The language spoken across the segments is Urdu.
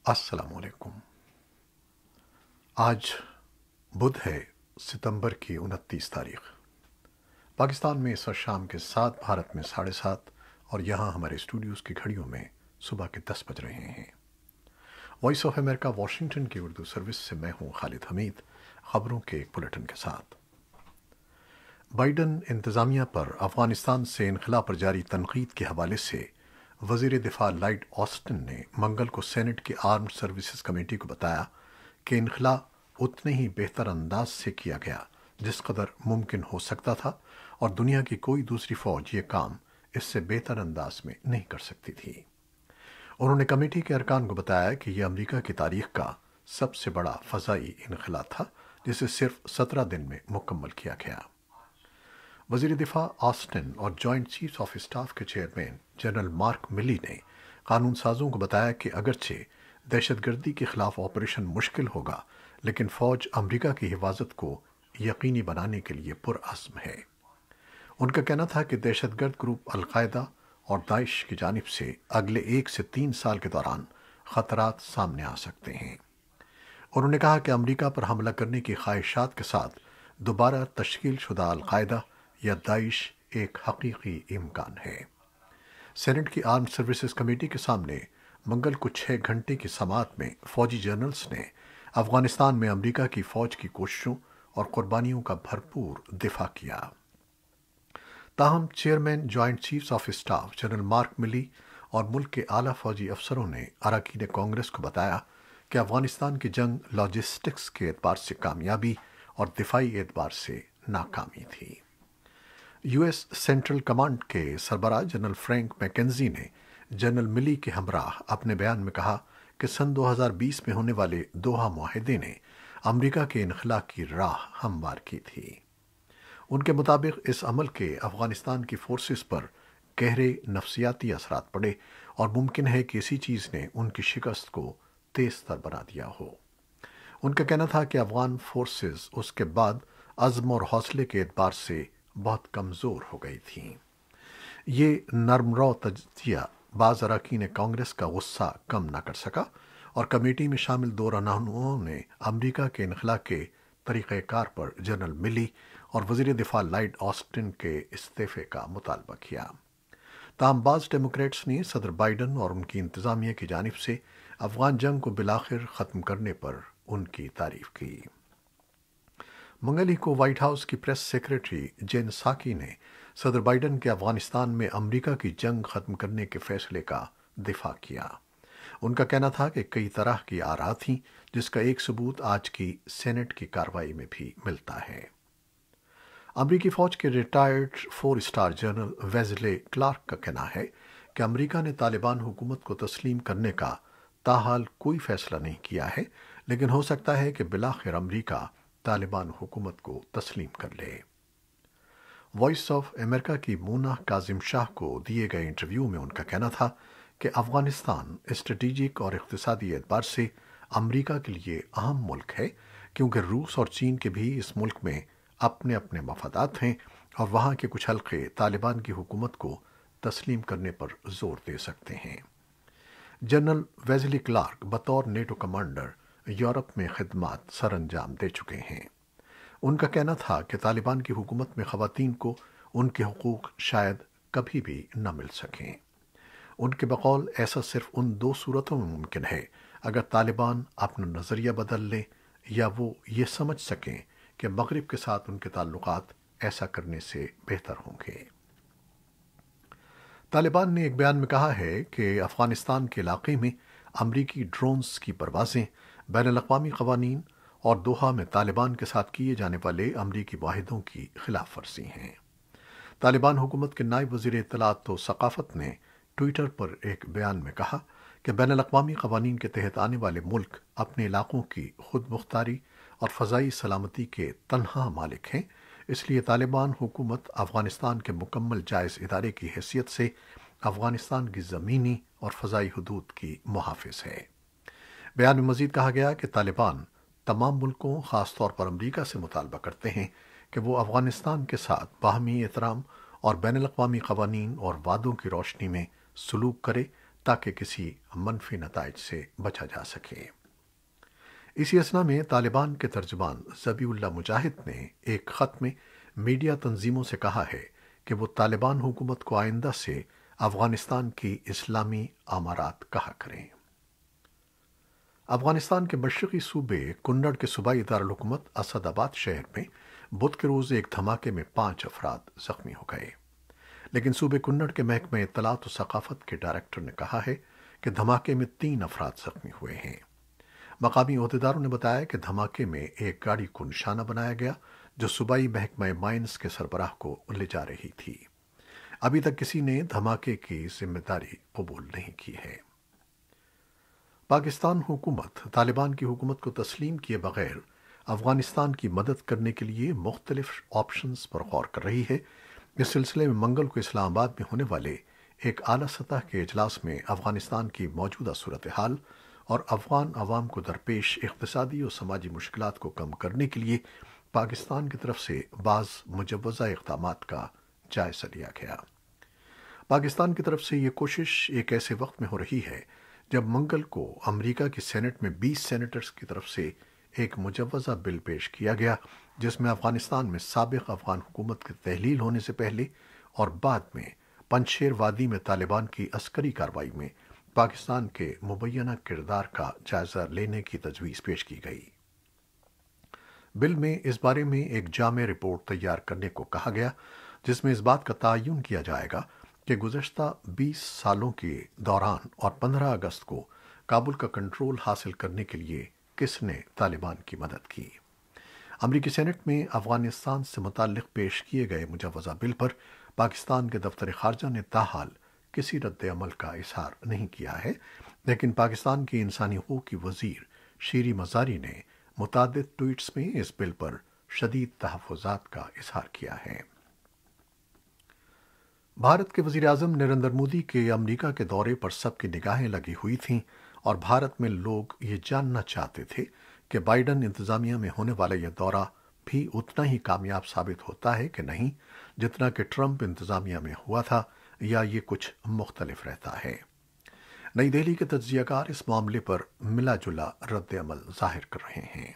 السلام علیکم۔ آج بدھ ہے، ستمبر کی 29 تاریخ۔ پاکستان میں اس وقت شام کے 7، بھارت میں 7:30، اور یہاں ہمارے اسٹوڈیوز کی گھڑیوں میں صبح کے 10 بج رہے ہیں۔ وائس آف امریکہ واشنگٹن کی اردو سروس سے میں ہوں خالد حمید، خبروں کے ایک بلیٹن کے ساتھ۔ بائیڈن انتظامیہ پر افغانستان سے انخلا پر جاری تنقید کے حوالے سے وزیر دفاع لائیڈ آسٹن نے منگل کو سینٹ کی آرمڈ سروسز کمیٹی کو بتایا کہ انخلا اتنے ہی بہتر انداز سے کیا گیا جس قدر ممکن ہو سکتا تھا، اور دنیا کی کوئی دوسری فوج یہ کام اس سے بہتر انداز میں نہیں کر سکتی تھی۔ انہوں نے کمیٹی کے ارکان کو بتایا کہ یہ امریکہ کی تاریخ کا سب سے بڑا فضائی انخلا تھا جسے صرف 17 دن میں مکمل کیا گیا۔ وزیر دفاع آسٹن اور جوائنٹ چیفز آف اسٹاف کے چیئرمین جنرل مارک ملی نے قانون سازوں کو بتایا کہ اگرچہ دہشت گردی کے خلاف آپریشن مشکل ہوگا، لیکن فوج امریکہ کی حفاظت کو یقینی بنانے کے لیے پرعزم ہے۔ ان کا کہنا تھا کہ دہشت گرد گروپ القاعدہ اور داعش کی جانب سے اگلے 1 سے 3 سال کے دوران خطرات سامنے آ سکتے ہیں۔ انہوں نے کہا کہ امریکہ پر حملہ کرنے کی خواہشات کے ساتھ دوبارہ تشکیل شدہ القاعدہ یا داعش ایک حقیقی امکان ہے۔ سینٹ کی آرمڈ سروسز کمیٹی کے سامنے منگل کو 6 گھنٹے کی سماعت میں فوجی جنرلز نے افغانستان میں امریکہ کی فوج کی کوششوں اور قربانیوں کا بھرپور دفاع کیا۔ تاہم chairman joint chiefs of staff general mark ملی اور ملک کے اعلیٰ فوجی افسروں نے اراکین کانگریس کو بتایا کہ افغانستان کی جنگ لاجسٹکس کے اعتبار سے کامیابی اور دفاعی اعتبار سے ناکامی تھی۔ یو ایس سینٹرل کمانڈ کے سربراہ جنرل فرینک میکنزی نے جنرل ملی کے ہمراہ اپنے بیان میں کہا کہ سن 2020 میں ہونے والے دوحہ معاہدے نے امریکہ کے انخلا کی راہ ہموار کی تھی۔ ان کے مطابق اس عمل کے افغانستان کی فورسز پر گہرے نفسیاتی اثرات پڑے، اور ممکن ہے کہ اسی چیز نے ان کی شکست کو تیز تر بنا دیا ہو۔ ان کا کہنا تھا کہ افغان فورسز اس کے بعد عزم اور حوصلے کے اعتبار سے بہت کمزور ہو گئی تھیں۔ یہ نرم رو تجزیہ بعض اراکین کانگریس کا غصہ کم نہ کر سکا، اور کمیٹی میں شامل 2 رہنماؤں نے امریکہ کے انخلا کے طریقہ کار پر جنرل ملی اور وزیر دفاع لائیڈ آسٹن کے استعفے کا مطالبہ کیا۔ تاہم بعض ڈیموکریٹس نے صدر بائیڈن اور ان کی انتظامیہ کی جانب سے افغان جنگ کو بالآخر ختم کرنے پر ان کی تعریف کی۔ منگل ہی کو وائٹ ہاؤس کی پریس سیکریٹری جین ساکی نے صدر بائیڈن کے افغانستان میں امریکہ کی جنگ ختم کرنے کے فیصلے کا دفاع کیا۔ ان کا کہنا تھا کہ کئی طرح کی آراء تھیں، جس کا ایک ثبوت آج کی سینٹ کی کارروائی میں بھی ملتا ہے۔ امریکی فوج کے ریٹائرڈ 4 اسٹار جنرل ویزلے کلارک کا کہنا ہے کہ امریکہ نے طالبان حکومت کو تسلیم کرنے کا تاحال کوئی فیصلہ نہیں کیا ہے، لیکن ہو سکتا ہے کہ بالآخر امریکہ طالبان حکومت کو تسلیم کر لے۔ وائس آف امریکہ کی مونا کاظم شاہ کو دیے گئے انٹرویو میں ان کا کہنا تھا کہ افغانستان اسٹریٹجک اور اقتصادی اعتبار سے امریکہ کے لیے اہم ملک ہے، کیونکہ روس اور چین کے بھی اس ملک میں اپنے اپنے مفادات ہیں، اور وہاں کے کچھ حلقے طالبان کی حکومت کو تسلیم کرنے پر زور دے سکتے ہیں۔ جنرل ویزلی کلارک بطور نیٹو کمانڈر یورپ میں خدمات سر انجام دے چکے ہیں۔ ان کا کہنا تھا کہ طالبان کی حکومت میں خواتین کو ان کے حقوق شاید کبھی بھی نہ مل سکیں۔ ان کے بقول ایسا صرف ان 2 صورتوں میں ممکن ہے، اگر طالبان اپنا نظریہ بدل لیں یا وہ یہ سمجھ سکیں کہ مغرب کے ساتھ ان کے تعلقات ایسا کرنے سے بہتر ہوں گے۔ طالبان نے ایک بیان میں کہا ہے کہ افغانستان کے علاقے میں امریکی ڈرونز کی پروازیں بین الاقوامی قوانین اور دوحہ میں طالبان کے ساتھ کیے جانے والے امریکی معاہدوں کی خلاف ورزی ہیں۔ طالبان حکومت کے نائب وزیر اطلاعات و ثقافت نے ٹویٹر پر ایک بیان میں کہا کہ بین الاقوامی قوانین کے تحت آنے والے ملک اپنے علاقوں کی خود مختاری اور فضائی سلامتی کے تنہا مالک ہیں، اس لیے طالبان حکومت افغانستان کے مکمل جائز ادارے کی حیثیت سے افغانستان کی زمینی اور فضائی حدود کی محافظ ہے۔ بیان میں مزید کہا گیا کہ طالبان تمام ملکوں، خاص طور پر امریکہ سے مطالبہ کرتے ہیں کہ وہ افغانستان کے ساتھ باہمی احترام اور بین الاقوامی قوانین اور وعدوں کی روشنی میں سلوک کرے، تاکہ کسی منفی نتائج سے بچا جا سکے۔ اسی اثنا میں طالبان کے ترجمان ذبی اللہ مجاہد نے ایک خط میں میڈیا تنظیموں سے کہا ہے کہ وہ طالبان حکومت کو آئندہ سے افغانستان کی اسلامی امارات کہا کریں۔ افغانستان کے مشرقی صوبے کنڑ کے صوبائی دارالحکومت اسد آباد شہر میں بدھ کے روز ایک دھماکے میں 5 افراد زخمی ہو گئے، لیکن صوبے کنڑ کے محکمہ اطلاعات و ثقافت کے ڈائریکٹر نے کہا ہے کہ دھماکے میں 3 افراد زخمی ہوئے ہیں۔ مقامی عہدیداروں نے بتایا کہ دھماکے میں ایک گاڑی کو نشانہ بنایا گیا جو صوبائی محکمہ مائنز کے سربراہ کو لے جا رہی تھی۔ ابھی تک کسی نے دھماکے کی ذمہ داری قبول نہیں کی ہے۔ پاکستان حکومت طالبان کی حکومت کو تسلیم کیے بغیر افغانستان کی مدد کرنے کے لیے مختلف آپشنز پر غور کر رہی ہے۔ اس سلسلے میں منگل کو اسلام آباد میں ہونے والے ایک اعلیٰ سطح کے اجلاس میں افغانستان کی موجودہ صورتحال اور افغان عوام کو درپیش اقتصادی اور سماجی مشکلات کو کم کرنے کے لیے پاکستان کی طرف سے بعض مجوزہ اقدامات کا جائزہ لیا گیا۔ پاکستان کی طرف سے یہ کوشش ایک ایسے وقت میں ہو رہی ہے جب منگل کو امریکہ کی سینٹ میں 20 سینیٹرز کی طرف سے ایک مجوزہ بل پیش کیا گیا جس میں افغانستان میں سابق افغان حکومت کی تحلیل ہونے سے پہلے اور بعد میں پنجشیر وادی میں طالبان کی عسکری کارروائی میں پاکستان کے مبینہ کردار کا جائزہ لینے کی تجویز پیش کی گئی۔ بل میں اس بارے میں ایک جامع رپورٹ تیار کرنے کو کہا گیا جس میں اس بات کا تعین کیا جائے گا کہ گزشتہ 20 سالوں کے دوران اور 15 اگست کو کابل کا کنٹرول حاصل کرنے کے لیے کس نے طالبان کی مدد کی۔ امریکی سینٹ میں افغانستان سے متعلق پیش کیے گئے مجوزہ بل پر پاکستان کے دفتر خارجہ نے تاحال کسی رد عمل کا اظہار نہیں کیا ہے، لیکن پاکستان کی انسانی حقوق کی وزیر شیری مزاری نے متعدد ٹویٹس میں اس بل پر شدید تحفظات کا اظہار کیا ہے۔ بھارت کے وزیر اعظم نریندر مودی کے امریکہ کے دورے پر سب کی نگاہیں لگی ہوئی تھیں اور بھارت میں لوگ یہ جاننا چاہتے تھے کہ بائیڈن انتظامیہ میں ہونے والا یہ دورہ بھی اتنا ہی کامیاب ثابت ہوتا ہے کہ نہیں جتنا کہ ٹرمپ انتظامیہ میں ہوا تھا، یا یہ کچھ مختلف رہتا ہے۔ نئی دہلی کے تجزیہ کار اس معاملے پر ملا جلا رد عمل ظاہر کر رہے ہیں۔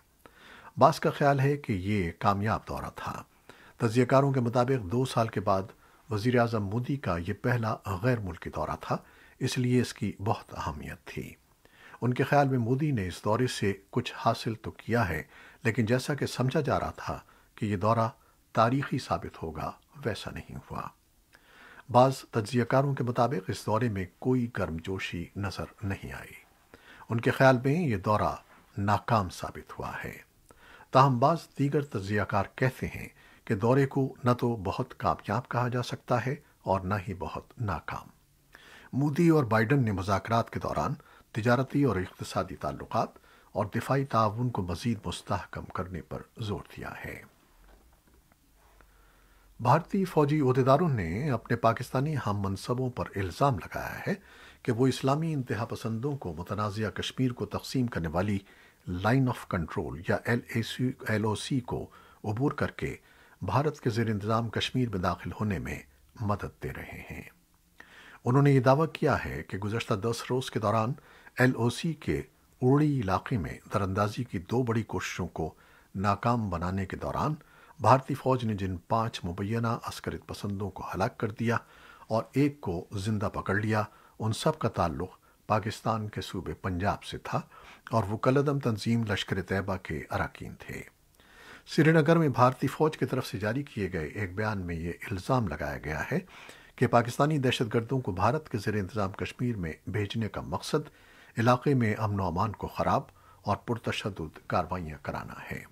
بعض کا خیال ہے کہ یہ کامیاب دورہ تھا۔ تجزیہ کاروں کے مطابق 2 سال کے بعد وزیر اعظم مودی کا یہ پہلا غیر ملکی دورہ تھا، اس لیے اس کی بہت اہمیت تھی۔ ان کے خیال میں مودی نے اس دورے سے کچھ حاصل تو کیا ہے، لیکن جیسا کہ سمجھا جا رہا تھا کہ یہ دورہ تاریخی ثابت ہوگا، ویسا نہیں ہوا۔ بعض تجزیہ کاروں کے مطابق اس دورے میں کوئی گرمجوشی نظر نہیں آئی۔ ان کے خیال میں یہ دورہ ناکام ثابت ہوا ہے۔ تاہم بعض دیگر تجزیہ کار کہتے ہیں کہ دورے کو نہ تو بہت کامیاب کہا جا سکتا ہے اور نہ ہی بہت ناکام۔ مودی اور بائیڈن نے مذاکرات کے دوران تجارتی اور اقتصادی تعلقات اور دفاعی تعاون کو مزید مستحکم کرنے پر زور دیا ہے۔ بھارتی فوجی عہدیداروں نے اپنے پاکستانی ہم منصبوں پر الزام لگایا ہے کہ وہ اسلامی انتہا پسندوں کو متنازعہ کشمیر کو تقسیم کرنے والی لائن آف کنٹرول یا LOC کو عبور کر کے بھارت کے زیر انتظام کشمیر میں داخل ہونے میں مدد دے رہے ہیں۔ انہوں نے یہ دعویٰ کیا ہے کہ گزشتہ 10 روز کے دوران LOC کے اوڑی علاقے میں دراندازی کی 2 بڑی کوششوں کو ناکام بنانے کے دوران بھارتی فوج نے جن 5 مبینہ عسکریت پسندوں کو ہلاک کر دیا اور ایک کو زندہ پکڑ لیا، ان سب کا تعلق پاکستان کے صوبے پنجاب سے تھا اور وہ کالعدم تنظیم لشکر طیبہ کے اراکین تھے۔ سری نگر میں بھارتی فوج کی طرف سے جاری کیے گئے ایک بیان میں یہ الزام لگایا گیا ہے کہ پاکستانی دہشت گردوں کو بھارت کے زیر انتظام کشمیر میں بھیجنے کا مقصد علاقے میں امن و امان کو خراب اور پرتشدد کارروائیاں کرانا ہے۔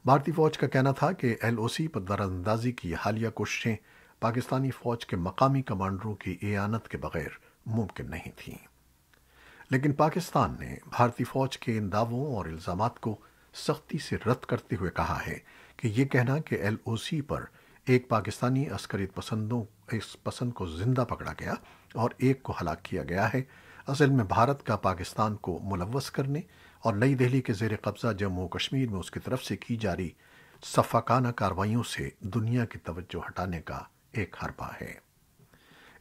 بھارتی فوج کا کہنا تھا کہ LOC پر دراندازی کی حالیہ کوششیں پاکستانی فوج کے مقامی کمانڈروں کی اعانت کے بغیر ممکن نہیں تھیں، لیکن پاکستان نے بھارتی فوج کے ان دعووں اور الزامات کو سختی سے رد کرتے ہوئے کہا ہے کہ یہ کہنا کہ LOC پر ایک پاکستانی عسکریت پسند کو زندہ پکڑا گیا اور ایک کو ہلاک کیا گیا ہے، اصل میں بھارت کا پاکستان کو ملوث کرنے اور نئی دہلی کے زیر قبضہ جموں و کشمیر میں اس کی طرف سے کی جاری سفاکانہ کارروائیوں سے دنیا کی توجہ ہٹانے کا ایک حربہ ہے۔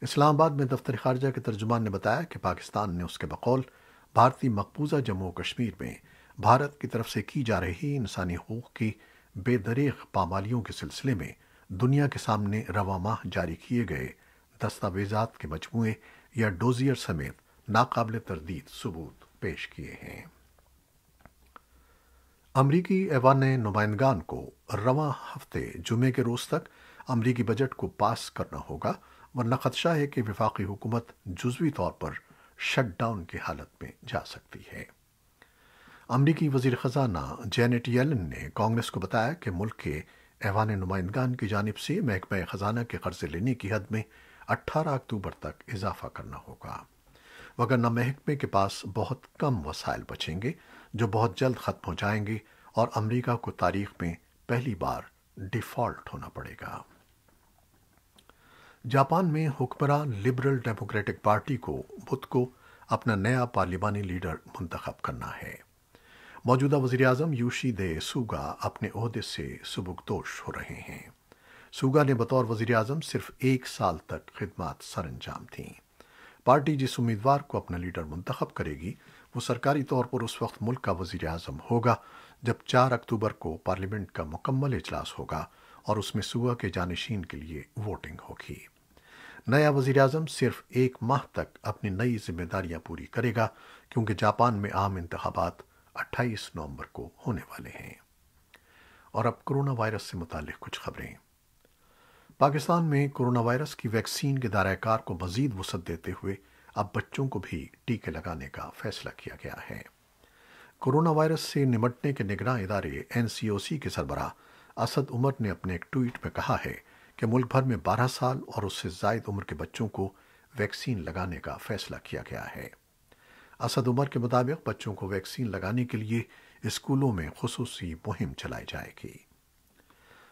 اسلام آباد میں دفتر خارجہ کے ترجمان نے بتایا کہ پاکستان نے اس کے بقول بھارتی مقبوضہ جموں و کشمیر میں بھارت کی طرف سے کی جا رہی انسانی حقوق کی بے دریغ پامالیوں کے سلسلے میں دنیا کے سامنے رواں ماہ جاری کیے گئے دستاویزات کے مجموعے یا ڈوزیئر سمیت ناقابل تردید ثبوت پیش کیے ہیں۔ امریکی ایوان نمائندگان کو رواں ہفتے جمعے کے روز تک امریکی بجٹ کو پاس کرنا ہوگا، ورنہ خدشہ ہے کہ وفاقی حکومت جزوی طور پر شٹ ڈاؤن کی حالت میں جا سکتی ہے۔ امریکی وزیر خزانہ جینٹ یلن نے کانگریس کو بتایا کہ ملک کے ایوان نمائندگان کی جانب سے محکمہ خزانہ کے قرضے لینے کی حد میں 18 اکتوبر تک اضافہ کرنا ہوگا، وگرنہ محکمے کے پاس بہت کم وسائل بچیں گے جو بہت جلد ختم ہو جائیں گے اور امریکہ کو تاریخ میں پہلی بار ڈیفالٹ ہونا پڑے گا۔ جاپان میں حکمراں لبرل ڈیموکریٹک پارٹی کو بدھ کو اپنا نیا پارلیمانی لیڈر منتخب کرنا ہے۔ موجودہ وزیراعظم یوشیدے سوگا اپنے عہدے سے سبکدوش ہو رہے ہیں۔ سوگا نے بطور وزیراعظم صرف 1 سال تک خدمات سر انجام تھیں۔ پارٹی جس امیدوار کو اپنا لیڈر منتخب کرے گی وہ سرکاری طور پر اس وقت ملک کا وزیراعظم ہوگا جب 4 اکتوبر کو پارلیمنٹ کا مکمل اجلاس ہوگا اور اس میں سوگا کے جانشین کے لیے ووٹنگ ہوگی۔ نیا وزیراعظم صرف 1 ماہ تک اپنی نئی ذمہ داریاں پوری کرے گا کیونکہ جاپان میں عام انتخابات 28 نومبر کو ہونے والے ہیں۔ اور اب کرونا وائرس سے متعلق کچھ خبریں۔ پاکستان میں کرونا وائرس کی ویکسین کے دائرہ کار کو مزید وسعت دیتے ہوئے اب بچوں کو بھی ٹیکے لگانے کا فیصلہ کیا گیا ہے۔ کرونا وائرس سے نمٹنے کے نگراں ادارے NCOC کے سربراہ اسد عمر نے اپنے ایک ٹویٹ میں کہا ہے کہ ملک بھر میں 12 سال اور اس سے زائد عمر کے بچوں کو ویکسین لگانے کا فیصلہ کیا گیا ہے۔ اسد عمر کے مطابق بچوں کو ویکسین لگانے کے لیے اسکولوں میں خصوصی مہم چلائی جائے گی۔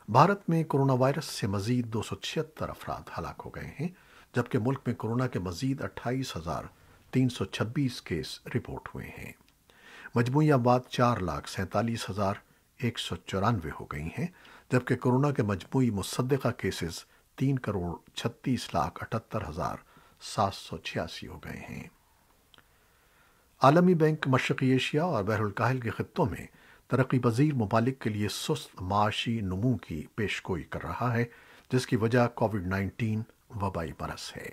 بھارت میں کرونا وائرس سے مزید 276 افراد ہلاک ہو گئے ہیں، جبکہ ملک میں کرونا کے مزید 28,326 کیس رپورٹ ہوئے ہیں۔ مجموعی آباد 4,47,194 ہو گئی ہیں، جبکہ کرونا کے مجموعی مصدقہ کیسز 3,36,78,786 ہو گئے ہیں۔ عالمی بینک مشرقی ایشیا اور بحر الکاہل کے خطوں میں ترقی پذیر ممالک کے لیے سست معاشی نمو کی پیشگوئی کر رہا ہے، جس کی وجہ کووڈ-19 وبائی مرض ہے۔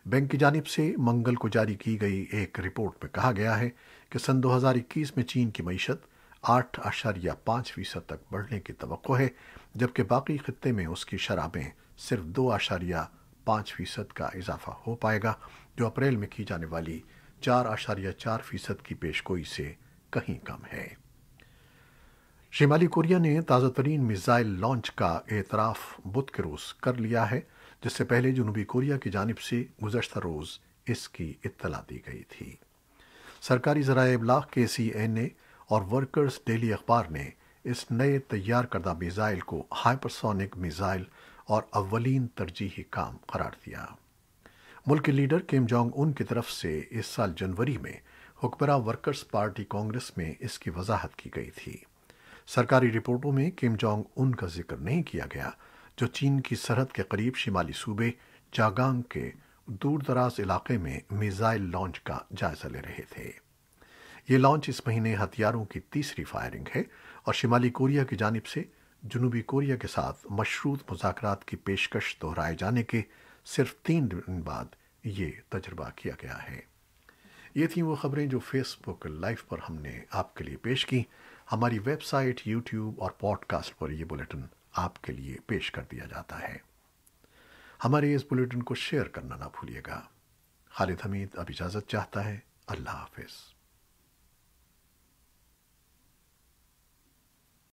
بینک کی جانب سے منگل کو جاری کی گئی ایک رپورٹ میں کہا گیا ہے کہ سن 2021 میں چین کی معیشت 8.5% تک بڑھنے کی توقع ہے، جبکہ باقی خطے میں اس کی شرح میں صرف 2.5% کا اضافہ ہو پائے گا، جو اپریل میں کی جانے والی 4.4% کی پیشگوئی سے کہیں کم ہے۔ شمالی کوریا نے تازہ ترین میزائل لانچ کا اعتراف بدھ کے روز کر لیا ہے، جس سے پہلے جنوبی کوریا کی جانب سے گزشتہ روز اس کی اطلاع دی گئی تھی۔ سرکاری ذرائع ابلاغ KCNA اور ورکرز ڈیلی اخبار نے اس نئے تیار کردہ میزائل کو ہائپرسونک میزائل اور اولین ترجیحی کام قرار دیا۔ ملک کے لیڈر کم جونگ ان کی طرف سے اس سال جنوری میں حکمراں ورکرز پارٹی کانگریس میں اس کی وضاحت کی گئی تھی۔ سرکاری رپورٹوں میں کم جونگ ان کا ذکر نہیں کیا گیا، جو چین کی سرحد کے قریب شمالی صوبے چاگانگ کے دور دراز علاقے میں میزائل لانچ کا جائزہ لے رہے تھے۔ یہ لانچ اس مہینے ہتھیاروں کی تیسری فائرنگ ہے اور شمالی کوریا کی جانب سے جنوبی کوریا کے ساتھ مشروط مذاکرات کی پیشکش دہرائے جانے کے صرف 3 دن بعد یہ تجربہ کیا گیا ہے۔ یہ تھیں وہ خبریں جو فیس بک لائیو پر ہم نے آپ کے لیے پیش کی۔ ہماری ویب سائٹ، یوٹیوب اور پوڈ کاسٹ پر یہ بلیٹن آپ کے لیے پیش کر دیا جاتا ہے۔ ہمارے اس بلیٹن کو شیئر کرنا نہ بھولیے گا۔ خالد حمید اب اجازت چاہتا ہے۔ اللہ حافظ۔